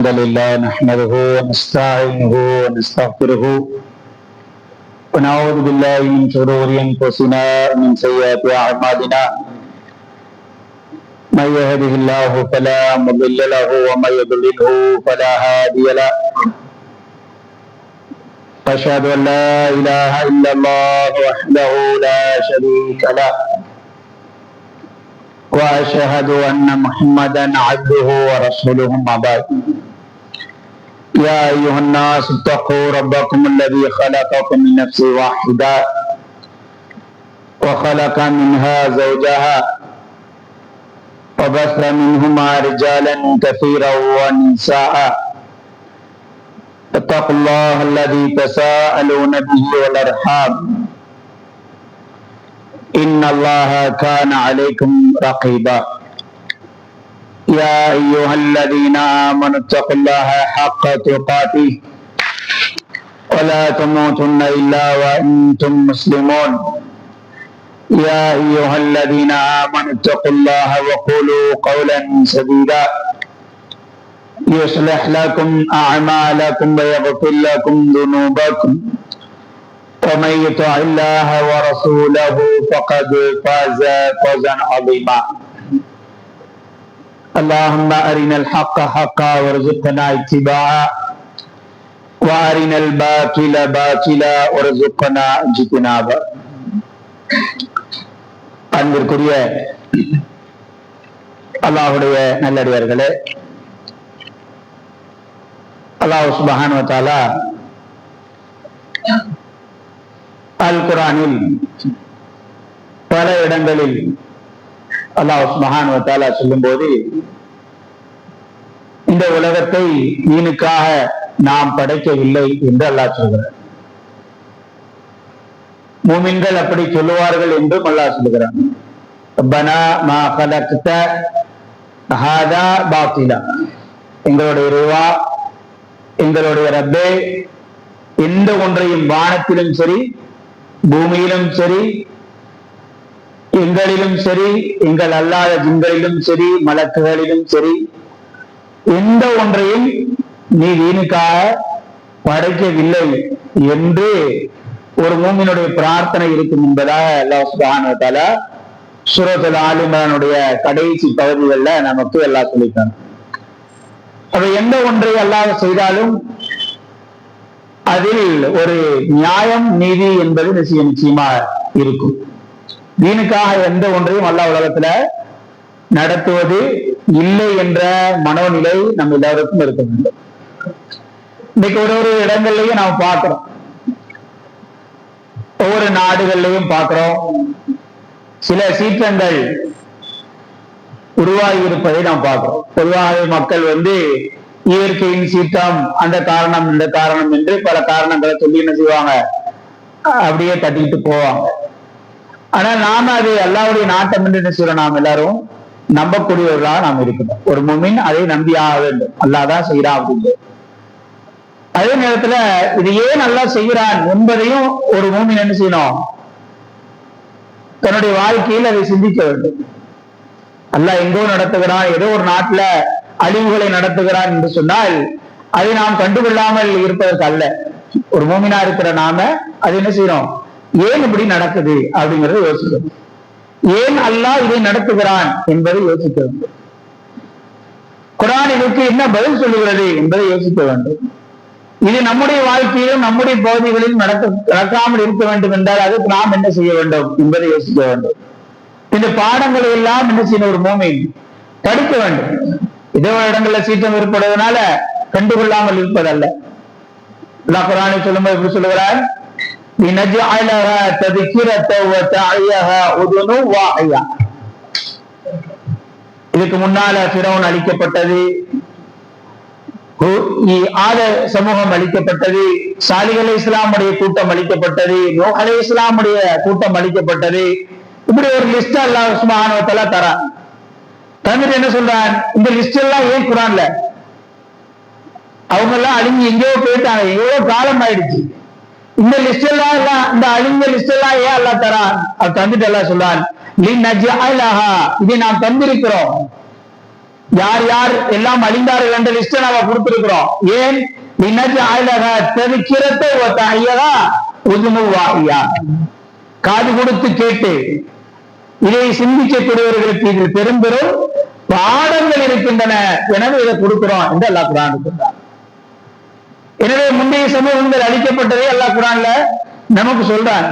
الحمد لله نحمده ونستعينه ونستغفره ونعوذ بالله من شرور انفسنا ومن سيئات اعمالنا من يهده الله فلا مضل له ومن يضلله فلا هادي له أشهد أن لا إله إلا الله وحده لا شريك له وأشهد أن محمدا عبده ورسوله أما بعد يا أيها الناس اتقوا ربكم الذي خلقكم من نفس واحدة وخلق منها زوجها وبث منهما رجالا كثيرا ونساء اتقوا الله الذي تساءلون به والأرحام إن الله كان عليكم رقيبا يا أيها الذين آمنوا اتقوا الله حق تقاته ولا تموتن إلا وأنتم مسلمون يا أيها الذين آمنوا اتقوا الله وقولوا قولا سديدا يصلح لكم أعمالكم ويغفر لكم ذنوبكم ومن يطع الله ورسوله فقد فاز فوزا عظيما اللهم أرنا الحق حقا وارزقنا اتباعه وأرنا الباطل باطلا وارزقنا اجتنابه. அன்பிற்குரிய அல்லாஹ்வுடைய நல்லடியார்களே, அல்லாஹ் சுப்ஹானஹு வ தஆலா அல் குர்ஆனில் பல இடங்களில் அல்லாஹ் சுப்ஹானஹு வ தஆலா சொல்லும்போது, இந்த உலகத்தை நீனுக்காக நாம் படைக்கவில்லை என்று அல்லாஹ் சொல்கிறார். மூமின்கள் அப்படி சொல்லுவார்கள் என்றும் அல்லாஹ் சொல்லுகிறான். ரப்பனா மா கலக்த ஹாதா பாத்திலா, எங்களுடைய இறைவா, எங்களுடைய ரப்பே, எந்த ஒன்றையும் வானத்திலும் சரி பூமியிலும் சரி எங்களிலும் சரி எங்கள் அல்லாத ஜின்களிலும் சரி மலக்குகளிலும் சரி எந்த ஒன்றையும் நீ வீணுக்காக படைக்கவில்லை என்று ஒரு மூமினுடைய பிரார்த்தனை இருக்கும் என்பதாக அல்லாஹ் சுப்ஹானஹு வ தஆலா சூரத்துல் ஆல் இம்ரானுடைய கடைசி பகுதிகளில் நமக்கு எல்லாம் சொல்லிட்டாங்க. அப்ப எந்த ஒன்றை அல்லாஹ் செய்தாலும் அதில் ஒரு நியாயம் நீதி என்பது நிச்சயமா இருக்கும். தீனுக்காக எந்த ஒன்றையும் அல்லாஹ் உலகத்துல நடத்துவது இல்லை என்ற மனோநிலை நம்ம எல்லாருக்கும் இருக்க வேண்டும். இன்னைக்கு ஒரு இடங்கள்லயும் நாம் பார்க்கிறோம், ஒவ்வொரு நாடுகள்லையும் பார்க்கிறோம், சில சீற்றங்கள் உருவாகி இருப்பதை நாம் பார்க்கிறோம். பொதுவாக மக்கள் இயற்கையின் சீற்றம், அந்த காரணம் இந்த காரணம் என்று பல காரணங்களை சொல்லி என்ன செய்வாங்க, அப்படியே தட்டிக்கிட்டு போவாங்க. ஆனா நாம அது அல்லாஹ்வுடைய நாட்டம் என்று என்ன செய்யறோம், நாம் எல்லாரும் நம்பக்கூடியவர்களாக நாம் இருக்கணும். ஒரு முஃமின் அதை நம்பி ஆக வேண்டும், அல்லாஹ் தான் செய்யறான் அப்படின்னு. அதே நேரத்துல இது ஏன் அல்லாஹ் செய்கிறான் என்பதையும் ஒரு முஃமின் என்ன செய்யணும், தன்னுடைய வாழ்க்கையில் அதை சிந்திக்க வேண்டும். அல்லாஹ் எங்கோ நடத்துகிறான், ஏதோ ஒரு நாட்டுல அழிவுகளை நடத்துகிறான் என்று சொன்னால் அதை நாம் கண்டுகொள்ளாமல் இருப்பதற்கு அல்ல. ஒரு மூமினா இருக்கிற நாம அது என்ன செய்யணும், ஏன் இப்படி நடக்குது அப்படிங்கறத யோசிக்கணும். ஏன் அல்லாஹ் இதை நடத்துகிறான் என்பதை யோசிக்க வேண்டும். குர்ஆன் இதற்கு என்ன பதில் சொல்லுகிறது என்பதை யோசிக்க வேண்டும். இது நம்முடைய வாழ்க்கையிலும் நம்முடைய பகுதிகளிலும் நடக்காமல் இருக்க வேண்டும் என்றால் அதுக்கு நாம் என்ன செய்ய வேண்டும் என்பதை யோசிக்க வேண்டும். இந்த பாடங்களை எல்லாம் என்ன செய்யணும், ஒரு மூமின் படிக்க வேண்டும். இதோ இடங்கள்ல சீற்றம் ஏற்படுவதனால கண்டுகொள்ளாமல் இருப்பதல்ல. அல்லாஹ் குர்ஆனை சொல்லும்போது எப்படி சொல்லுகிறார், இதுக்கு முன்னால ஃபிரௌன் அழிக்கப்பட்டது, ஆத சமூகம் அழிக்கப்பட்டது, சாலிஹ் அலைஹிஸ்ஸலாமுடைய கூட்டம் அழிக்கப்பட்டது, நூஹ் அலைஹிஸ்ஸலாமுடைய கூட்டம் அழிக்கப்பட்டது. இப்படி ஒரு லிஸ்ட் அல்லாஹ் சுப்ஹானஹு வ தஆலா தரான். தந்துட்டு என்ன சொல்றான், இந்த லிஸ்ட் எல்லாம் ஏன் குர்ஆன்ல, அவங்க எல்லாம் அழிஞ்சு எங்கேயோ போயிட்டாங்க, எவ்வளவு காலம் ஆயிடுச்சு, இந்த லிஸ்ட் எல்லாம் இந்த அழிஞ்ச லிஸ்ட் எல்லாம் ஏன் அல்லாஹ் தரான், அது தந்துட்டு எல்லாம் சொல்றான், இதை நாம் தந்திருக்கிறோம் யார் யார் எல்லாம் அழிந்தார்கள் என்ற லிஸ்ட நாம கொடுத்திருக்கிறோம். ஏன் காது கொடுத்து கேட்டு இதை சிந்திக்கக்கூடியவர்களுக்கு இதில் பெரும் பெரும் பாடங்கள் இருக்கின்றன, எனவே இதை கொடுக்கிறோம் என்று அல்லாஹ் குர்ஆன் சொல்றார். எனவே முந்தைய சமூகங்கள் அழிக்கப்பட்டதை அல்லாஹ் குர்ஆன்ல நமக்கு சொல்றான்.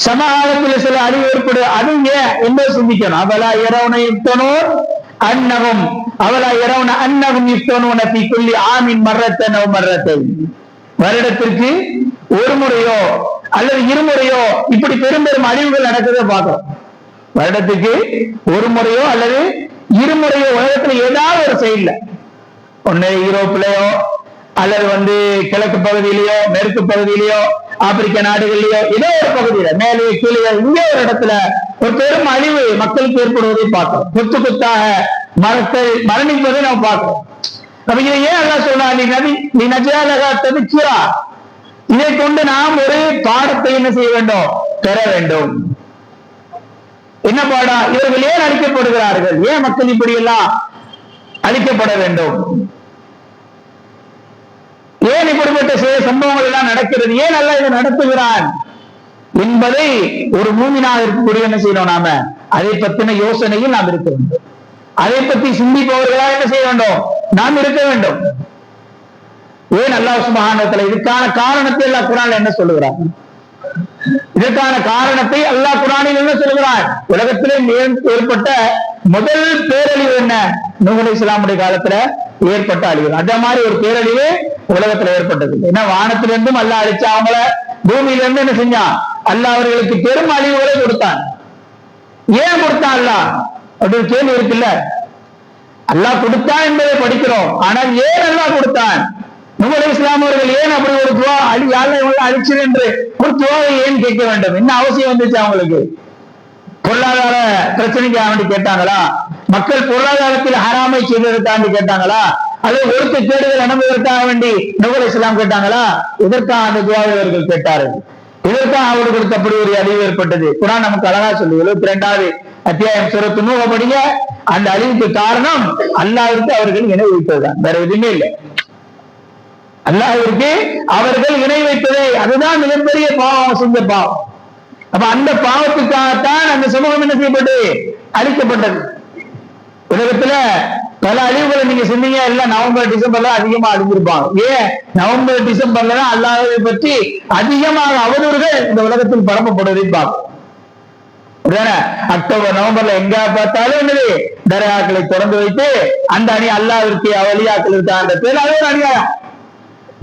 சமகாலத்தில் சில அழிவு ஏற்படு, அது ஏன் என்பதை சிந்திக்கணும். அவலா யரவுன யுஃப்தனூன் அன்னஹும் அவலா யரவுன அன்னஹும் யுஃப்தனூன ஃபீ குல்லி ஆமின் மர்ரத்தன் அவ் மர்ரத்தைன், வருடத்திற்கு ஒரு முறையோ அல்லது இருமுறையோ இப்படி பெரும் பெரும் அழிவுகள் நடக்கிறத பார்க்கிறோம். வருடத்துக்கு ஒரு முறையோ அல்லது இருமுறையோ உலகத்துல ஏதாவது ஒரு சைட்ல, ஒன்னு யூரோப்லயோ அல்லது கிழக்கு பகுதியிலேயோ மேற்கு பகுதியிலேயோ ஆப்பிரிக்க நாடுகளிலேயோ ஏதோ ஒரு பகுதியில மேலே கீழே இங்கே ஒரு இடத்துல ஒரு பெரும் அழிவு மக்களுக்கு ஏற்படுவதை பார்க்கிறோம். கொத்து கொத்தாக மரத்தை மரணிப்பதை நாம் பார்க்கிறோம். அப்ப இதை ஏன் அல்லாஹ் சொல்றான்? நீ நஜாலகா ததுக்கிரா, இதை கொண்டு நாம் ஒரு பாடத்தை என்ன செய்ய வேண்டும், பெற வேண்டும். என்ன பாடம்? இவர்கள் ஏன் அழிக்கப்படுகிறார்கள், ஏன் மக்கள் இப்படி எல்லாம் அழிக்கப்பட வேண்டும், ஏன் இப்படிப்பட்ட சம்பவங்கள் எல்லாம் நடக்கிறது, ஏன் அல்லாஹ் இதை நடத்துகிறான் என்பதை ஒரு மூமினாக இருக்கக்கூடிய என்ன செய்யணும், நாம அதை பத்தின யோசனையில் நாம் இருக்க வேண்டும். அதை பற்றி சிந்திப்பவர்களாக என்ன செய்ய வேண்டும், நாம் இருக்க வேண்டும். ஏன் அல்லாஹ் சுப்ஹானஹு வ தஆலா இதுக்கான காரணத்தை அல்லாஹ் குர்ஆன்ல என்ன சொல்லுகிறார்? இதற்கான காரணத்தை அல்லாஹ் குர்ஆனில் என்ன சொல்கிறான்? உலகத்திலே ஏற்பட்ட முதல் பேரழிவு என்ன? நூஹ் அலைஹிஸ்ஸலாமுடைய காலத்துல ஏற்பட்ட அழிவு. அதே மாதிரி ஒரு பேரழிவு உலகத்துல ஏற்பட்டது. ஏன்னா வானத்திலிருந்தும் அல்லாஹ் அழிச்சா, அவங்கள பூமியிலிருந்து என்ன செஞ்சான்? அல்லாஹ் அவர்களுக்கு பெரும் அழிவுகளை கொடுத்தான். ஏன் கொடுத்தான் அல்லாஹ் அப்படின்னு கேள்வி இருக்குல்ல. அல்லாஹ் கொடுத்தான் என்பதை படிக்கிறோம், ஆனால் ஏன் அல்லாஹ் கொடுத்தான்? நூஹ் அலைஹிஸ்ஸலாம் அவர்கள் ஏன் அப்படி ஒரு துவா அழிச்சு என்று ஒரு துவாவை ஏன் கேட்க வேண்டும்? என்ன அவசியம் வந்துச்சு அவங்களுக்கு? பொருளாதார பிரச்சனைக்கு வேண்டி கேட்டாங்களா? மக்கள் பொருளாதாரத்தில் ஹராமை செய்வதற்காண்டி கேட்டாங்களா? அல்லது ஒருத்த கேடுகள் அனுபவதற்காக வேண்டி நூஹ் அலைஹிஸ்ஸலாம் கேட்டாங்களா? இதற்காக அந்த துவாவை அவர்கள் கேட்டார்கள். இதற்காக அவர்களுக்கு அப்படி ஒரு அழிவு ஏற்பட்டது. குர்ஆன் நமக்கு அழகா சொல்லு. 72வது அத்தியாயம் சூரத்து நூஹ் படிங்க. அந்த அழிவுக்கு காரணம் அல்லாஹ்விற்கு அவர்கள் இணை வைத்ததுதான், வேற எதுவுமே இல்லை. அல்லாஹ்விற்கு அவர்கள் இணை வைத்ததே, அதுதான் மிகப்பெரிய பாவம், செஞ்ச பாவம். அப்ப அந்த பாவத்துக்காகத்தான் அந்த சமூகம் என்ன செய்யப்பட்டு அழிக்கப்பட்டது. உலகத்துல பல அழிவுகளை நீங்க சொன்னீங்க, எல்லாம் நவம்பர் டிசம்பர்ல அதிகமா அழிஞ்சிருப்பாங்க. ஏன் நவம்பர் டிசம்பர்ல தான் அல்லாஹ்வை பற்றி அதிகமாக அவதூறுகள் இந்த உலகத்தில் பரப்பப்படுவதை பார்க்கும். அக்டோபர் நவம்பர்ல எங்க பார்த்தாலும் என்னது, தர்காக்களை திறந்து வைத்து அந்த அணி அல்லாஹ்விற்கு அவலியாக்கள் இருக்கா அந்த பேர், அது ஒரு அநியாயம்.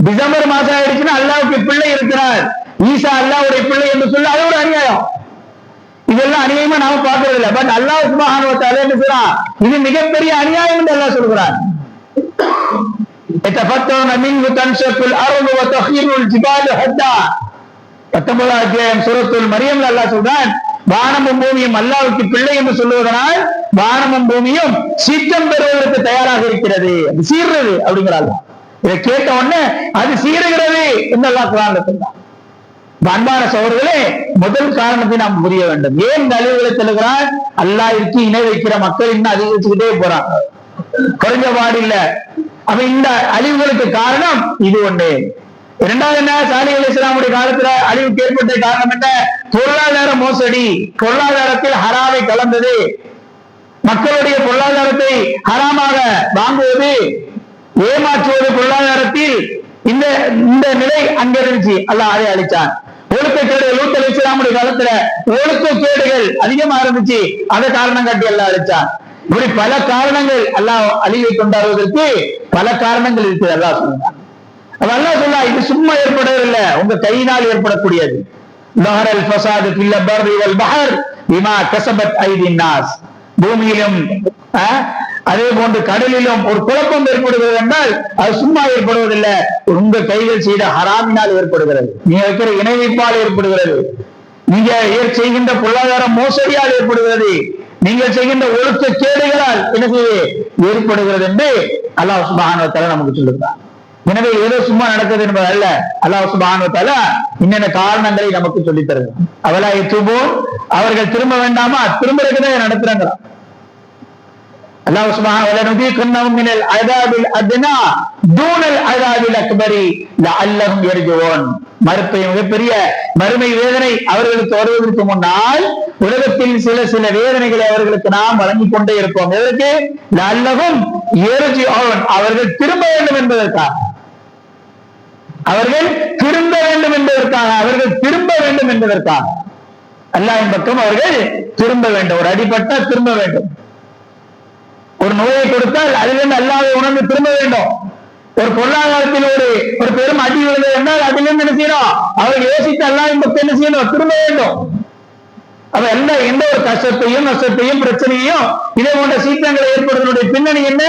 டிசம்பர் மாசம் ஆயிடுச்சுன்னா அல்லாஹ்வுக்கு பிள்ளை இருக்கிறார், ஈசா அல்லாஹ்வுடைய பிள்ளை என்று சொல்ல, அது ஒரு அநியாயம். இதெல்லாம் அநியாயமா நாம பார்க்கறது இல்லை. பட் அல்லாஹ் சுப்ஹானஹு வ தஆலா என்ன சொல்றான்? இது மிகப்பெரிய அநியாயம் என்று அல்லாஹ் சொல்கிறான். يتفطرون منه تنشق الارض وتخر الجبال هدا. 19வது அத்தியாயம் சூரத்துல் மரியம்ல அல்லாஹ் சொல்றான், வானமும் பூமியும் அல்லாஹ்வுக்கு பிள்ளை என்று சொல்லுவதனால் வானமும் பூமியும் சீற்றம் பெறுவதற்கு தயாராக இருக்கிறது, அது சீர்றது அப்படிங்கிறாங்க. இதை கேட்ட உடனே அது சீருகிறது என்று அல்லாஹ் குர்ஆன்ல சொல்றான். அன்பான சகோதரர்களே, முதல் காரணத்தை நாம் புரிய வேண்டும். ஏன் இந்த அழிவுகளை சொல்லுகிறான்? அல்லாஹ்விற்கு இணை வைக்கிற மக்கள் இன்னும் அதிகரிச்சுக்கிட்டே போறாங்க, குறைஞ்ச பாடு இல்ல. அப்ப இந்த அழிவுகளுக்கு காரணம் இது ஒண்ணு. இரண்டாவது என்ன? சாலிஹ் அலைஹிஸ்ஸலாமுடைய காலத்துல அழிவுக்கு ஏற்பட்ட காரணம் என்ன? பொருளாதார மோசடி, பொருளாதாரத்தில் ஹராமை கலந்தது, மக்களுடைய பொருளாதாரத்தை ஹராமாக வாங்குவது, ஏமாற்றுவது. பொருளாதாரத்தில் இந்த நிலை அங்க இருந்துச்சு, அல்லாஹ் அதை அழிச்சான். ஒழுக்கக்கேடுகள், லூத் அலைஹிஸ்ஸலாமுடைய காலத்துல ஒழுக்கக்கேடுகள் அதிகமா இருந்துச்சு, அதை காரணம் காட்டி அல்லாஹ் அழிச்சான். இப்படி பல காரணங்கள், அல்லாஹ் அழிவை கொண்டாடுவதற்கு பல காரணங்கள் இருக்குது அல்லாஹ் சொன்னான். அல்லாஹ் சொல்ல, இது சும்மா ஏற்படவில்லை, உங்க கையினால் ஏற்படக்கூடியது. லஹரல் ஃபஸாது ஃபில் பர்ரி வல் பஹர் பிமா கஸபத் ஐதின் நாஸ். பூமியிலும் அதே போன்று கடலிலும் ஒரு குழப்பம் ஏற்படுகிறது என்றால் அது சும்மா ஏற்படுவதில்லை, உங்க கைகள் செய்த ஹராமினால் ஏற்படுகிறது, நீங்க வைக்கிற இணை வைப்பால் ஏற்படுகிறது, நீங்க செய்கின்ற பொருளாதார மோசடியால் ஏற்படுகிறது, நீங்கள் செய்கின்ற ஒழுக்க கேடுகளால் என்ன செய்ய ஏற்படுகிறது என்று அல்லாஹ் சுப்ஹானஹு வ தஆலா நமக்கு சொல்லுகிறார். எனவே ஏதோ சும்மா நடக்குது என்பது அல்ல, அல்லாஹ் சுப்ஹானஹு வ தஆலா இன்னென்ன காரணங்களை நமக்கு சொல்லித் தருகிறார். அவலா யதூபூன், அவர்கள் திரும்ப வேண்டாமா? திரும்பறதுக்கு தான் நடத்துறாங்க. அல்லாஹ் சுப்ஹானஹு வ தஆலா நுதீகன்னஹும் மினல் அஸாபில் அத்னா தூனல் அஸாபில் அக்பரி லஅல்லஹும் யர்ஜூன். மிகப்பெரிய மறுமை வேதனை அவர்களுக்கு வருவதற்கு முன்னால் உலகத்தில் சில வேதனைகளை அவர்களுக்கு நாம் வழங்கிக் கொண்டே இருப்போம். எதற்கு? லஅல்லஹும் யர்ஜூன், அவர்கள் திரும்ப வேண்டும் என்பதற்காக, அவர்கள் திரும்ப வேண்டும் என்பதற்காக, அவர்கள் திரும்ப வேண்டும் என்பதற்காக அல்லாஹ்வின் பக்கம் அவர்கள் திரும்ப வேண்டும். ஒரு அடிபட்டா திரும்ப வேண்டும், ஒரு நோயை கொடுத்தால் அதிலிருந்து அல்லாஹ்வை உணர்ந்து திரும்ப வேண்டும். ஒரு பொருளாதாரத்தில் ஒரு பெரும் அடி விழுந்தது என்றால் அதிலிருந்து என்ன செய்யணும்? அவர் யோசித்து அல்லாஹ்வின் பக்கம் என்ன செய்யணும்? திரும்ப வேண்டும். அப்ப எந்த ஒரு கஷ்டத்தையும் நஷ்டத்தையும் பிரச்சனையும் இதே போன்ற சீற்றங்களை ஏற்படுவதனுடைய பின்னணி என்ன?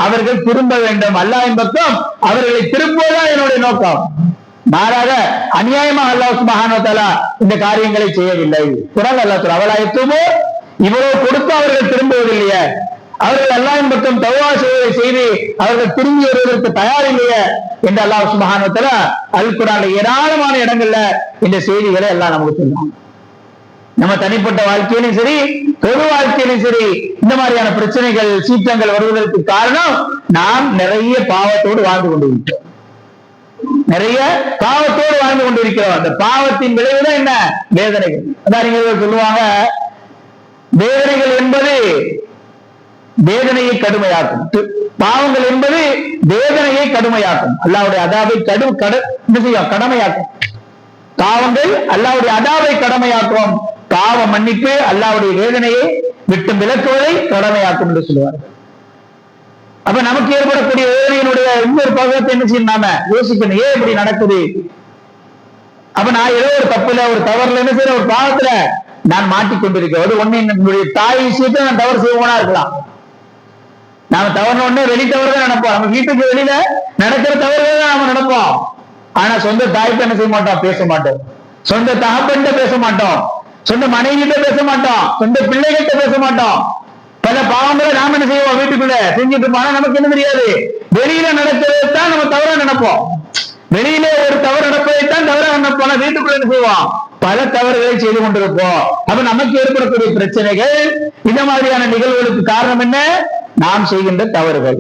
அவர்கள் திரும்ப வேண்டும் அல்லாஹ்வின் பக்கம், அவர்களை திரும்புவதுதான் என்னுடைய நோக்கம். மாறாக அநியாயமாக அல்லாஹ் சுப்ஹானஹு வ தஆலா இந்த காரியங்களை செய்யவில்லை. குர்ஆன் அல்லாஹ் சொல்றான், அவலாயத்துமோ, இவ்வளவு கொடுத்து அவர்கள் திரும்புவதில்லையே, அவர்கள் அல்லாஹ்வின் பக்கம் தௌபா செய்து அவர்கள் திரும்பி வருவதற்கு தயார் இல்லையே என்று அல்லாஹ் சுப்ஹானஹு வ தஆலா அல் குர்ஆன்ல ஏராளமான இடங்கள்ல இந்த செய்திகளை எல்லாம் நமக்கு சொல்றாங்க. நம்ம தனிப்பட்ட வாழ்க்கையிலும் சரி, பொது வாழ்க்கையிலும் சரி, இந்த மாதிரியான பிரச்சனைகள் சீற்றங்கள் வருவதற்கு காரணம் நாம் நிறைய பாவத்தோடு வாழ்ந்து கொண்டிருக்கிறோம். நிறைய பாவத்தோடு வாழ்ந்து கொண்டிருக்கிறோம். அந்த பாவத்தின் விளைவுதான் என்ன? வேதனைகள். அதான் நீங்க சொல்லுவாங்க, வேதனைகள் என்பது வேதனையை கடுமையாக்கும், பாவங்கள் என்பது வேதனையை கடுமையாக்கும், அல்லாஹ்வுடைய அதாபை கடமையாக்கும். பாவங்கள் அல்லாஹ்வுடைய அதாபை கடமையாக்கும், பாவ மன்னிப்பு அல்லாஹ்வுடைய வேதனையை விட்டு விலக்குவதை கடமையாக்கும் என்று சொல்லுவார்கள். அப்ப நமக்கு ஏற்படக்கூடிய வேதனையினுடைய இன்னொரு பகுதியை என்ன செய்யணும்? நாம யோசிக்கணும், ஏன் இப்படி நடக்குது? அப்ப நான் ஏதோ ஒரு தப்புல, ஒரு தவறுல, என்ன செய்யற, ஒரு பாவத்துல நான் மாட்டிக்கொண்டிருக்கிறது ஒண்ணு. என்னுடைய தாய் விஷயத்துல நான் தவறு செய்வோனா இருக்கலாம். நாம தவறு ஒண்ணு வெளி தவறு தான் நினைப்போம், நம்ம வீட்டுக்கு வெளியில நடக்கிற தவறுகள் தான் நாம நினைப்போம். ஆனா சொந்த தாய்க்கு என்ன செய்ய மாட்டோம்? பேச மாட்டோம். சொந்த தகப்பன்கிட்ட பேச மாட்டோம், சொந்த மனைவிட்ட பேச மாட்டோம், சொந்த பிள்ளைகிட்ட பேச மாட்டோம். பல பாவங்களை நாம என்ன செய்வோம்? வீட்டுக்குள்ள செஞ்சுட்டு இருப்போம். நமக்கு என்ன தெரியாது? வெளியில நடக்கிறதான் நம்ம தவறா நினைப்போம். வெளியிலே ஒரு தவறு நடப்பதைத்தான் தவறா நினைப்போம். வீட்டுக்குள்ள என்ன செய்வோம்? பல தவறுகளை செய்து கொண்டிருப்போம். அப்ப நமக்கு ஏற்படக்கூடிய பிரச்சனைகள், இந்த மாதிரியான நிகழ்வுகளுக்கு காரணம் என்ன? நாம் செய்கின்ற தவறுகள்.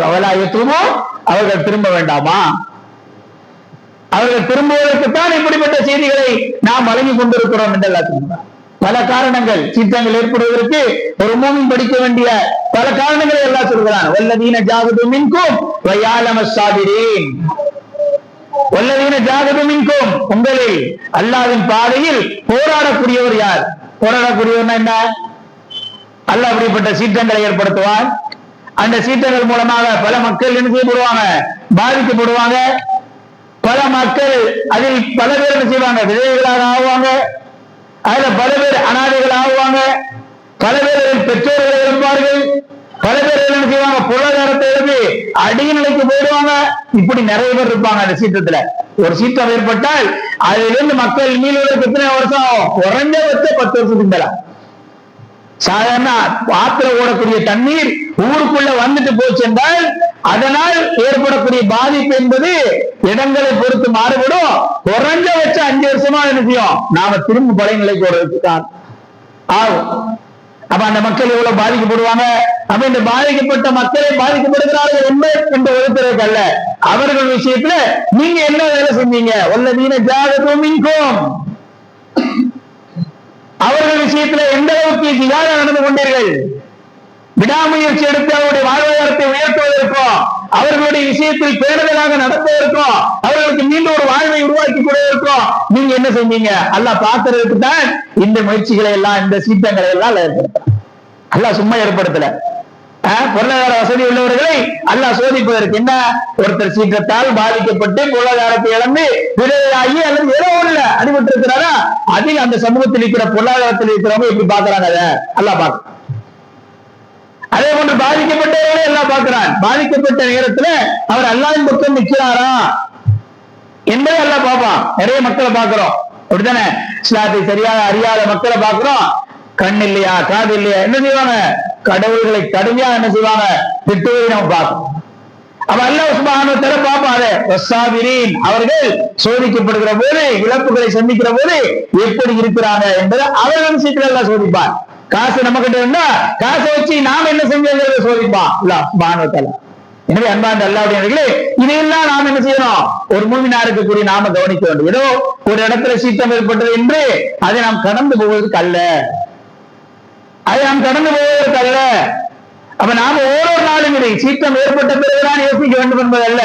அவலாயத்துமோ, அவர்கள் திரும்ப வேண்டாமா? அவர்கள் திரும்புவதற்குத்தான் இப்படிப்பட்ட செய்திகளை நாம் வழங்கிக் கொண்டிருக்கிறோம் என்று எல்லாத்துக்கும் பல காரணங்கள், சீற்றங்கள் ஏற்படுவதற்கு ஒரு மூமின் படிக்க வேண்டிய பல காரணங்களை எல்லாம் சொல்கிறான். வல்லதீன ஜாகது மின்கும் வயஅலம ஸாபிரீன், வல்லதீன ஜாகது மின்கும், உங்களில் அல்லாஹ்வின் பாதையில் போராடக்கூடியவர் யார்? போராடக்கூடியவர்னா என்ன? அல்லாஹ் அப்படிப்பட்ட சீற்றங்களை ஏற்படுத்துவான். அந்த சீற்றங்கள் மூலமாக பல மக்கள் என்ன செய்யப்படுவாங்க? பாதிக்கப்படுவாங்க. பல மக்கள் அதில் பல பேர் என்ன செய்வாங்க? விதவைகளாக ஆகுவாங்க. அதுல பல பேர் அனாதைகள் ஆகுவாங்க. பல பேர் பெற்றோர்களை இழப்பார்கள். பல பேர் என்ன செய்வாங்க? பொருளாதாரத்தை இழந்து அடிய நிலைக்கு போயிடுவாங்க. இப்படி நிறைய பேர் இருப்பாங்க. அந்த சீற்றத்துல ஒரு சீற்றம் ஏற்பட்டால் அதிலிருந்து மக்கள் மீள்வதற்கு எத்தனை வருஷம் ஆகும்? குறைஞ்சபட்ச 10 வருஷத்துக்கு மேல. சாதாரண ஆத்துல ஓடக்கூடிய தண்ணீர் ஊருக்குள்ள வந்துட்டு போச்சு என்றால் அதனால் ஏற்படக்கூடிய பாதிப்பு என்பது இடங்களை பொறுத்து மாறுபடும். குறைஞ்சபட்ச 5 வருஷமா என்ன செய்யும்? நாம திரும்ப பழைய நிலைக்கு போறதுக்கு ஆகும். அப்ப அந்த மக்கள் எவ்வளவு பாதிக்கப்படுவாங்க? அப்ப இந்த பாதிக்கப்பட்ட மக்களை பாதிக்கப்படுகிறார்கள் என்று ஒருத்தருக்கு அல்ல, அவர்கள் விஷயத்துல நீங்க என்ன வேலை செஞ்சீங்க? வல்லதீன ஜாகது மின்கும், அவர்கள் விஷயத்துல எந்த அளவுக்கு ஜிஹாத் நடந்து கொண்டீர்கள்? விடாமுயற்சி எடுத்து அவருடைய வாழ்வாதாரத்தை உயர்த்துவதற்கும், அவர்களுடைய விஷயத்தில் பேணுதலாக நடத்துவதற்கும், அவர்களுக்கு மீண்டும் ஒரு வாழ்வை உருவாக்கி கொடுவதற்கும் நீங்க என்ன செஞ்சீங்க? அல்லாஹ் பார்க்கறதுக்கு தான் இந்த முயற்சிகளை எல்லாம், இந்த சீற்றங்களை எல்லாம் ஏற்படுத்த. அல்லாஹ் சும்மா ஏற்படுத்தல. பொருளாதார வசதி உள்ளவர்களை அல்லாஹ் சோதிப்பதற்கு. என்ன? ஒருத்தர் சீற்றத்தால் பாதிக்கப்பட்டு பொருளாதாரத்தை இழந்து விரைவாகி அல்லது ஏதோ ஒண்ணு அடிபட்டு இருக்கிறாரா, அதில் அந்த சமூகத்தில் இருக்கிற பொருளாதாரத்தில் இருக்கிறவங்க எப்படி பாக்குறாங்க? அதை அல்லாஹ் பார்க்க. அதே போன்று பாதிக்கப்பட்டவர்களை எல்லாம் பார்க்கிறான். பாதிக்கப்பட்ட நேரத்துல அவர் அல்லாஹ்வின் பக்கம் நிற்கிறாரா என்பதை எல்லாம் பார்ப்பான். நிறைய மக்களை பார்க்கிறோம், அப்படித்தானே? இஸ்லாத்தை சரியாக அறியாத மக்களை பார்க்கிறோம். கண் இல்லையா, காது இல்லையா, என்ன செய்வாங்க? கடவுள்களை கடுமையா என்ன செய்வாங்க? திட்டுவதை நம்ம பார்க்கணும். அப்ப அல்லாஹ் சுப்ஹானஹு வ தஆலா பார்ப்பாரு. வஸ்ஸாபிரீன், அவர்கள் சோதிக்கப்படுகிற போது, இழப்புகளை சந்திக்கிற போது எப்படி இருக்கிறாங்க என்பதை அவர்கள் விஷயத்துல எல்லாம் சோதிப்பார். காசு நம்ம கிட்ட இருந்தா காசை வச்சு நாம என்ன செஞ்சோங்கிறத சோதிப்பான். எனவே அன்பார்ந்த அல்லாஹ்வுடைய இதையெல்லாம் நாம் என்ன செய்யணும்? ஒரு மூமினா இருக்கக்கூடிய நாம கவனிக்க வேண்டும். ஏதோ ஒரு இடத்துல சீற்றம் ஏற்பட்டது என்று அதை நாம் கடந்து போவதற்கு அல்ல. அப்ப நாம ஒவ்வொரு நாளும் இதை சீற்றம் ஏற்பட்ட பிறகுதான் யோசிக்க வேண்டும் என்பதல்ல.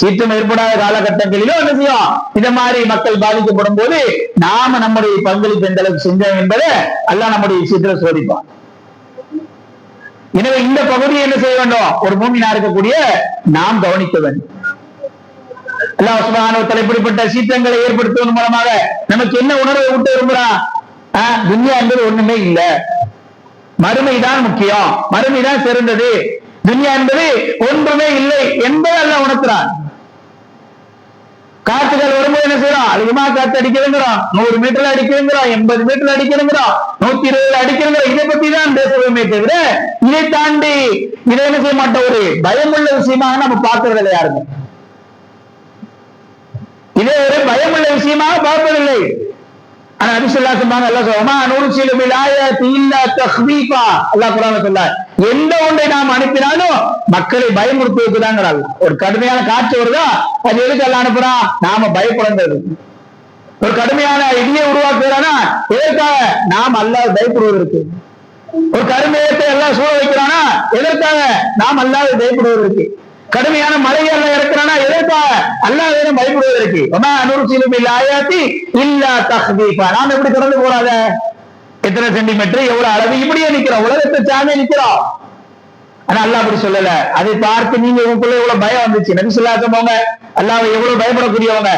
சீற்றம் ஏற்படாத காலகட்டங்களிலும் என்ன செய்யும்? இந்த மாதிரி மக்கள் பாதிக்கப்படும் போது நாம நம்முடைய பங்களிப்பு எந்த அளவுக்கு செஞ்சோம் என்பதை அல்லாஹ் நம்முடைய விஷயத்துல சோதிப்பான். எனவே இந்த பகுதியை என்ன செய்ய வேண்டும்? ஒரு மூமினா இருக்கக்கூடிய நாம் கவனிக்க வேண்டும். அல்லாஹ் சுப்ஹானஹு வ தஆலா இப்படிப்பட்ட சீற்றங்களை ஏற்படுத்துவதன் மூலமாக நமக்கு என்ன உணர்வை விட்டு விரும்புறான்? துன்யா என்பது ஒண்ணுமே இல்ல, மறுமைதான் முக்கியம், மறுமைதான் சிறந்தது, துன்யா என்பது ஒன்றுமே இல்லை என்பதை அல்லாஹ் உணர்த்துறான். காற்றுகள் வரும்போது என்ன செய்யறோம்? அதிகமா காத்து அடிக்கிறோம், 100 மீட்டர்ல அடிக்கிறோம், 80 மீட்டர்ல அடிக்கிறோம், 120 அடிக்கிறோம். இதை பத்தி தான் பேசுவோமே தவிர இதை தாண்டி இதை என்ன செய்ய மாட்டோம்? ஒரு பயமுள்ள விஷயமாக நம்ம பார்க்கறது இல்லை யாருமே. இதே ஒரு பயமுள்ள விஷயமாக பார்ப்பதில்லை. ஆனா நபி ஸல்லல்லாஹு அலைஹி வஸல்லம் அல்லாஹ் சொல்லுமா நூர்சிலு பில் ஆயாத்தி இல்லா தக்வீஃபா. அல்லாஹ் குர்ஆன்ல சொல்றார், எந்த ஒன்றை நாம் அனுப்பினாலும் மக்களை பயமுறுத்துவதற்கு தான். ஒரு கடுமையான காற்று வருதா, அது எதுக்கு அல்லாஹ் அனுப்புறான்? நாம பயப்படுறது. ஒரு கடுமையான இடியை உருவாக்குறானா எதற்காக? நாம் அல்லாஹ் பயப்படுவதற்கு. ஒரு கடுமையத்தை எல்லாம் சூழ வைக்கிறானா எதற்காக? நாம் அல்லாஹ் பயப்படுவதற்கு. கடுமையான மழையை எல்லாம் இறக்குறானா எதற்காக? அல்லாஹ் பயப்படுவதற்கு. நாம் எப்படி கடந்து போறாத? எத்தனை சென்டிமீட்டர், எவ்வளவு அளவு, இப்படியே நிக்கிறோம், உலகத்தை சார்ந்தே நிக்கிறோம். ஆனா அல்லாஹ் அப்படி சொல்லல. அதை பார்த்து நீங்க உங்களுக்குள்ள எவ்வளவு பயம் வந்துச்சு. நபி ஸல்லல்லாஹு அலைஹி வஸல்லம் அல்லாஹ்வை எவ்வளவு பயப்படக்கூடியவங்க,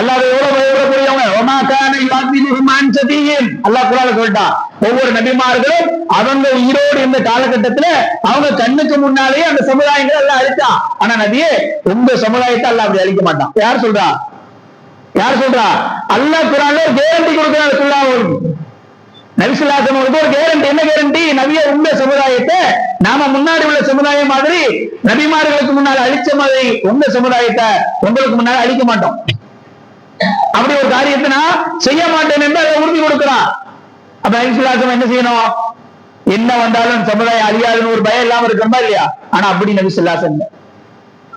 அல்லாஹ்வை எவ்வளவு பயப்படக்கூடியவங்க. வமா கான யுஅதிபுஹும் அன் சதீன். அல்லாஹ் குர்ஆன்ல சொல்லிட்டான், ஒவ்வொரு நபிமார்களும் அவங்க உயிரோடு இருந்த காலகட்டத்துல அவங்க கண்ணுக்கு முன்னாலேயே அந்த சமுதாயங்களை எல்லாம் அழிச்சான். ஆனா நபியே உங்க சமுதாயத்தை அல்லாஹ் அப்படி அழிக்க மாட்டான். யார் சொல்றா? அல்லாஹ் குர்ஆன்ல ஒரு கேரண்டி கொடுக்கிறார். நபி ஸல்லல்லாஹு அலைஹி வஸல்லம் ஒரு கேரண்டி. என்ன கேரண்டி? நபியே உங்க சமுதாயத்தை நாம முன்னாடி உள்ள சமுதாயம் மாதிரி நபிமார்களுக்கு முன்னால் அழிச்ச மாதிரி உங்க சமுதாயத்தை உங்களுக்கு முன்னால் அழிக்க மாட்டோம். அப்படி ஒரு காரியத்தை நான் செய்ய மாட்டேன் என்று அதை உறுதி கொடுக்கிறான். அப்ப நபி ஸல்லல்லாஹு அலைஹி வஸல்லம் என்ன செய்யணும்? என்ன வந்தாலும் சமுதாயம் அழியாதுன்னு ஒரு பயம் இல்லாம இருக்கணுமா இல்லையா? ஆனா அப்படி நபி ஸல்லல்லாஹு அலைஹி வஸல்லம்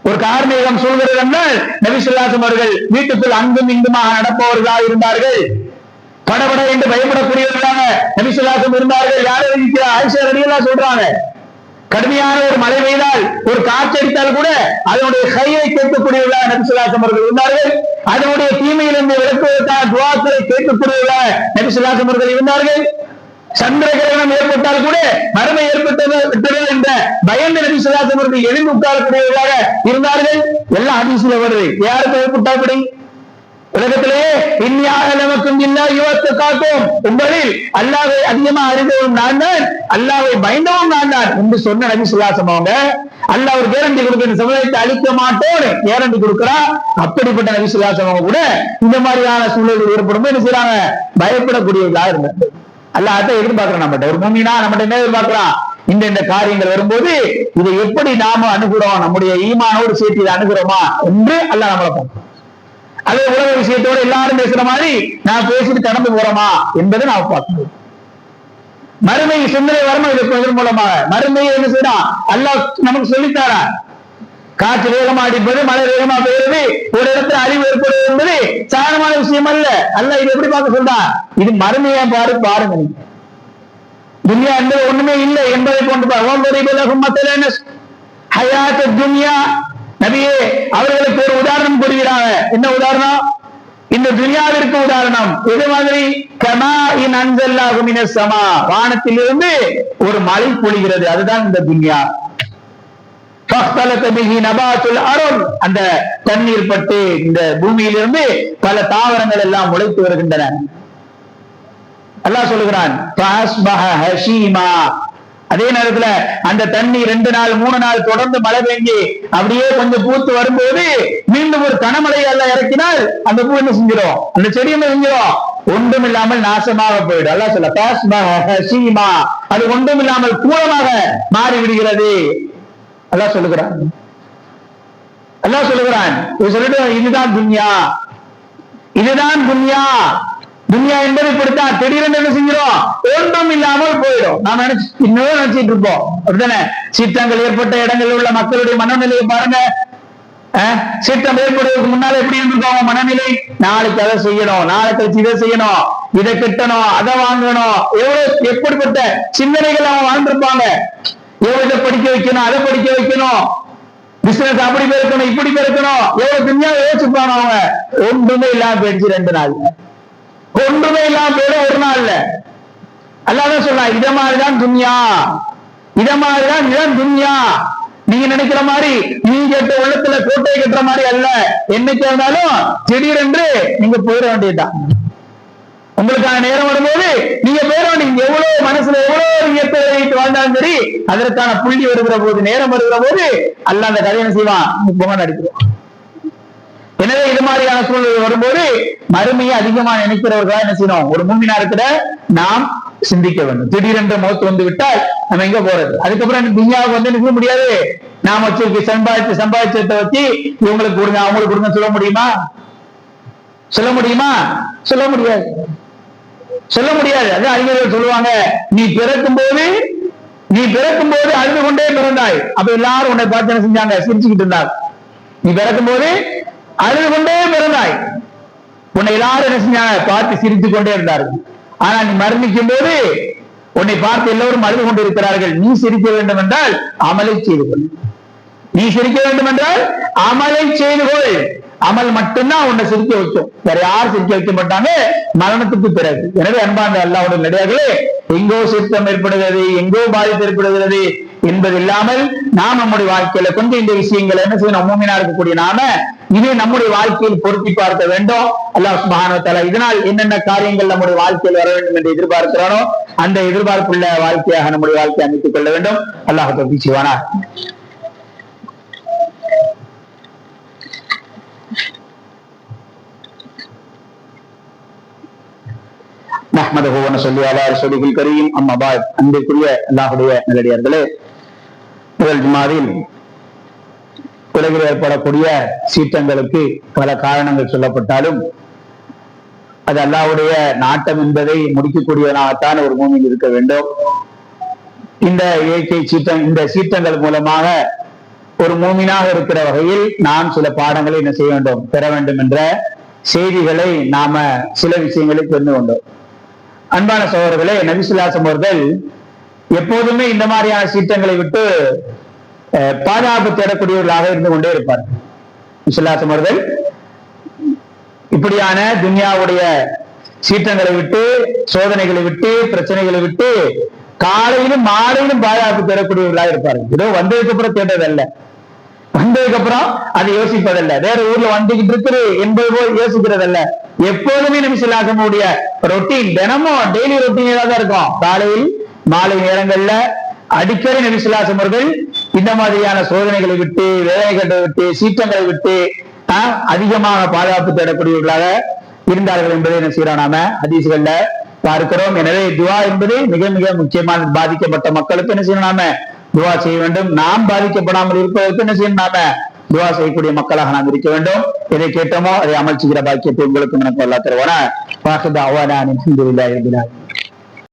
ஒரு கார்மேகம் சூழ்கிறது என்றால் நபி ஸல்லல்லாஹு அலைஹி வஸல்லம் அவர்கள் வீட்டுக்குள் அங்கும் இங்குமாக நடப்பவர்களாக இருந்தார்கள். படபட என்று பயப்படக்கூடியவர்களாக நபி ஸல்லல்லாஹு அலைஹி வஸல்லம் இருந்தார்கள். யாரை இருக்கிற ஆயிஷா ரலியல்லாஹு சொல்றாங்க, கடுமையான ஒரு மழை பெய்தால், ஒரு காற்றடித்தால் கூட அதனுடைய கையை கேட்கக்கூடியவர்களாக நபி ஸல்லல்லாஹு அலைஹி வஸல்லம் அவர்கள் இருந்தார்கள். அதனுடைய தீமையிலிருந்து விலக்குவதற்கான துஆக்களை கேட்கக்கூடியவர்களாக நபி ஸல்லல்லாஹு அலைஹி வஸல்லம் அவர்கள் இருந்தார்கள். சந்திர கிரகணம் ஏற்பட்டால் கூட மறுமை ஏற்பட்டது என்ற பயந்து நபி ஸல்லல்லாஹு அலைஹி வஸல்லம் அவர்கள் எழுந்து உட்காரக்கூடியவர்களாக இருந்தார்கள். எல்லாம் ஹதீஸ்ல வருது. யாருக்கு ஏற்பட்டால் உலகத்திலேயே இன்யாலமக்கும் பில்லாஹி வத்தகாக்கும், உங்களில் அல்லாஹ்வை அதிகமாக அறிந்தவன் நான் தான், அல்லாஹ்வை பயந்தவன் நான் தான் என்று சொன்ன நபி ஸல்லல்லாஹு அலைஹி வஸல்லம் அல்லாஹ் ஒரு கேரண்டி கொடுக்கிற சமுதாயத்தை அழிக்க மாட்டோன்னு கேரண்டி கொடுக்கிறான். அப்படிப்பட்ட நபி ஸல்லல்லாஹு அலைஹி வஸல்லம் கூட இந்த மாதிரியான சூழல்கள் ஏற்படும் என்ன செய்யறாங்க? பயப்படக்கூடியவர்களாக இருந்தாங்க. அல்லாஹ் அதை எதிர்பார்க்கிறோம். நம்மகிட்ட ஒரு மூமினா நம்மகிட்ட என்ன எதிர்பார்க்கிறான்? இந்த காரியங்கள் வரும்போது இதை எப்படி நாம அணுகுறோம், நம்முடைய ஈமானோடு சேர்த்து இதை அணுகுறோமா என்று அல்லாஹ் நம்மளை பார்க்கிறோம். அதே உலக விஷயத்தோடு எல்லாரும் பேசுற மாதிரி நான் பேசிட்டு கடந்து போறோமா என்பதை நாம் பார்க்கணும். மறுமை சிந்தனை வரணும். இதன் மூலமாக மறுமையை என்ன செய்யலாம்? அல்லாஹ் நமக்கு சொல்லித்தாரா? காற்று வேகமா அடிப்பது, மழை வேகமா பெய்வது, ஒரு இடத்துல அழிவு ஏற்படுவது என்பது சாதாரணமான விஷயம் அல்ல. அல்லாஹ் இது எப்படி பார்க்க சொல்றான்? இது மறுமையை பாருங்க. துன்யா என்பது ஒண்ணுமே இல்லை என்பதை கொண்டு துன்யா. நபியே அவர்களுக்கு ஒரு உதாரணம் கூறுகிறாங்க. என்ன உதாரணம்? இந்த துன்யாவிற்கு உதாரணம் எது மாதிரி? கமாஇன் அன்ஸல்னாஹு மினஸ் ஸமா, வானத்திலிருந்து ஒரு மழை பொழிகிறது, அதுதான் இந்த துன்யா. ஃபக்தலத பிஹி நபாத்துல் அர்த், அந்த தண்ணீர் பட்டு இந்த பூமியிலிருந்து பல தாவரங்கள் எல்லாம் முளைத்து வருகின்றன. அல்லாஹ் சொல்லுகிறான் ஃபஅஸ்பஹ ஹஷீமா. அதே நேரத்துல அந்த தண்ணி 2 நாள் 3 நாள் தொடர்ந்து மழை பெய்ஞ்சு அப்படியே கொஞ்சம் பூத்து வரும்போது மீண்டும் ஒரு கனமழை எல்லாம் இறக்கினால் அந்த பூ என்ன செஞ்சிடும்? அந்த செடி என்ன செஞ்சிடும்? ஒன்றும் இல்லாமல் நாசமாக போயிடும். அல்லாஹ் சொல்ல ஃபஅஸ்பஹ ஹஷீமா, அது ஒன்றும் இல்லாமல் கூலமாக மாறி விடுகிறது. அல்லாஹ் சொல்லுகிறான். இதுதான் துன்யா, இதுதான் துன்யா. துன்யா என்பது இப்படித்தான், திடீரென்று என்ன செஞ்சிடும், ஒன்றும் இல்லாமல் போயிடும். நாம இன்னும் நினைச்சிட்டு இருப்போம் அப்படித்தானே. சீற்றங்கள் ஏற்பட்ட இடங்களில் உள்ள மக்களுடைய மனநிலையை பாருங்க. சீற்றம் ஏற்படுவதற்கு முன்னால எப்படி இருந்திருக்காங்க மனநிலை? நாளைக்கு அதை செய்யணும், நாளைக்கு இதை செய்யணும், இதை கட்டணும், அதை வாங்கணும், எவ்வளவு எப்படிப்பட்ட சிந்தனைகள் அவங்க வாழ்ந்திருப்பாங்க. எவ்வளவு படிக்க வைக்கணும், அதை படிக்க வைக்கணும், பிசினஸ் அப்படி பெருக்கணும், இப்படி பெருக்கணும், எவ்வளவு துன்யாவை யோசிப்பாங்க அவங்க. ஒன்றுமே இல்லாம போயிடுச்சு 2 நாள், ஒன்றுமே இல்லாம போயிடும் 1 நாள்ல. அல்லாஹ் சொல்லலாம், இத மாதிரிதான் துன்யா, இத மாதிரிதான் இதான் துன்யா. நீங்க நினைக்கிற மாதிரி நீங்க கேட்ட உள்ளத்துல கோட்டை கட்டுற மாதிரி அல்ல. என்னைக்கு இருந்தாலும் திடீரென்று நீங்க போயிட வேண்டியதுதான். உங்களுக்கான நேரம் வரும்போது நீங்க போயிட வேண்டிய, எவ்வளவு மனசுல எவ்வளவு இயற்கை வைத்து வாழ்ந்தாலும் சரி, அதற்கான புள்ளி வருகிற போது, நேரம் வருகிற போது அல்லாஹ் அந்த கதையை செய்வான், பொங்க நடிக்கிறோம். எனவே இது மாதிரியான சூழ்நிலை வரும்போது மறுமையை அதிகமா நினைக்கிறவர்களா என்ன செய்யணும், ஒரு மூமினா இருக்கிற நாம் சிந்திக்க வேண்டும். திடீரென்று மௌத் வந்து விட்டால் நம்ம எங்க போறது? அதுக்கப்புறம் துன்யாவுக்கு வந்து நிற்க முடியாது. நாம வச்சு சம்பாதிச்சத்தை வச்சு இவங்களுக்கு கொடுங்க, அவங்களுக்கு கொடுங்க சொல்ல முடியுமா? சொல்ல முடியுமா? சொல்ல முடியாது, சொல்ல முடியாது. அது அறிஞர்கள் சொல்லுவாங்க, நீ பிறக்கும் போது அழுது கொண்டே பிறந்தாய். அப்ப எல்லாரும் உன்னை பார்த்து என்ன செஞ்சாங்க, சிரிச்சுக்கிட்டு இருந்தாங்க. நீ பிறக்கும் போது அழுது கொண்டே பிறந்தாய், உன்னை எல்லாரும் என்ன செஞ்சாங்க, பார்த்து சிரித்து கொண்டே இருந்தார்கள். ஆனா நீ மரணிக்கும் போது உன்னை பார்த்து எல்லோரும் அழுது கொண்டு இருக்கிறார்கள். நீ சிரிக்க வேண்டும் என்றால் அமலை செய்து கொள், நீ சிரிக்க வேண்டும் என்றால் அமலை செய்து கொள். அமல் மட்டும்தான் உன்னை சிரிக்க வைக்கும், வேற யாரும் சிரிக்க வைக்க மாட்டாங்க மரணத்துக்கு பிறகு. எனவே அன்பார்ந்த அல்லாஹ்வுடைய நடிகார்களே, எங்கோ சித்தம் ஏற்படுகிறது, எங்கோ பாதிப்பு ஏற்படுகிறது என்பது இல்லாமல் நாம் நம்முடைய வாழ்க்கையில கொஞ்சம் இந்த விஷயங்களை என்ன செய்யணும், மூமினா இருக்கக்கூடிய நாம இதை நம்முடைய வாழ்க்கையில் பொருத்தி பார்க்க வேண்டும். அல்லாஹ் சுப்ஹானஹு வ தஆலா இதனால் என்னென்ன காரியங்கள் நம்முடைய வாழ்க்கையில் வர வேண்டும் என்று எதிர்பார்க்கிறானோ அந்த எதிர்பார்ப்புள்ள வாழ்க்கையாக நம்முடைய வாழ்க்கையை அமைத்துக் கொள்ள வேண்டும். அல்லாஹ் தௌஃபீக் செய்வானாக. நஹ்மதுஹு வ நஸல்லி அலா ரசூலில் கரீம். அம்மா பாத். அன்பிற்குரிய அல்லாஹ்வுடைய நல்லடியார்களே, முதல் ஜும்மாவில் உலகில் ஏற்படக்கூடிய சீற்றங்களுக்கு பல காரணங்கள் சொல்லப்பட்டாலும் அது அல்லாஹ்வுடைய நாட்டம் என்பதை முடிக்கக்கூடியவனாகத்தான் ஒரு மூமின் இருக்க வேண்டும். இந்த இயற்கை இந்த சீற்றங்கள் மூலமாக ஒரு மூமினாக இருக்கிற வகையில் நாம் சில பாடங்களை என்ன செய்ய வேண்டும், பெற வேண்டும் என்ற செய்திகளை நாம சில விஷயங்களை தெரிந்து கொண்டோம். அன்பான சகோதரர்களே, நபி ஸல்லல்லாஹு அலைஹி வஸல்லம் அவர்கள் எப்போதுமே இந்த மாதிரியான சீற்றங்களை விட்டு பாதுகாப்பு தேடக்கூடியவர்களாக இருந்து கொண்டே இருப்பார்கள். நபி ஸல்லல்லாஹு அலைஹி வஸல்லம் அவர்கள் இப்படியான துன்யாவுடைய சீற்றங்களை விட்டு, சோதனைகளை விட்டு, பிரச்சனைகளை விட்டு காலையிலும் மாலையிலும் பாதுகாப்பு தேடக்கூடியவர்களாக இருப்பார்கள். ஏதோ வந்ததுக்கு அப்புறம் தேடுறதல்ல, வந்ததுக்கு அப்புறம் அதை யோசிப்பதல்ல, வேற ஊர்ல வந்துகிட்டு இருக்குது என்பது போல் யோசிக்கிறதல்ல. எப்போதுமே நபி ஸல்லல்லாஹு அலைஹி வஸல்லம் உடைய ரொட்டீன், தினமும் டெய்லி ரொட்டீன் தான் இருக்கும். காலையில் மாலை நேரங்கள்ல அடிக்கடி நபி ஸல்லல்லாஹு அலைஹி வஸல்லம் அவர்கள் இந்த மாதிரியான சோதனைகளை விட்டு, வேதனைகளை விட்டு, சீற்றங்களை விட்டு அதிகமாக பாதுகாப்பு தேடக்கூடியவர்களாக இருந்தார்கள் என்பதை என்ன செய்யறோம், நாம ஹதீஸ்கள்ல பார்க்கிறோம். எனவே துவா என்பது மிக மிக முக்கியமான. பாதிக்கப்பட்ட மக்களுக்கு என்ன செய்யணும், நாம துவா செய்ய வேண்டும். நாம் பாதிக்கப்படாமல் இருப்பதற்கு என்ன செய்யணும், நாம துவா செய்யக்கூடிய மக்களாக நாம் இருக்க வேண்டும். எதை கேட்டோமோ அதை அமல் செய்கிற பாக்கியத்தை உங்களுக்கு எனக்கு அல்லாஹ் தருவானா. வாஹித் அவானா அல்ஹம்துலில்லாஹி ரப்பில் ஆலமீன்.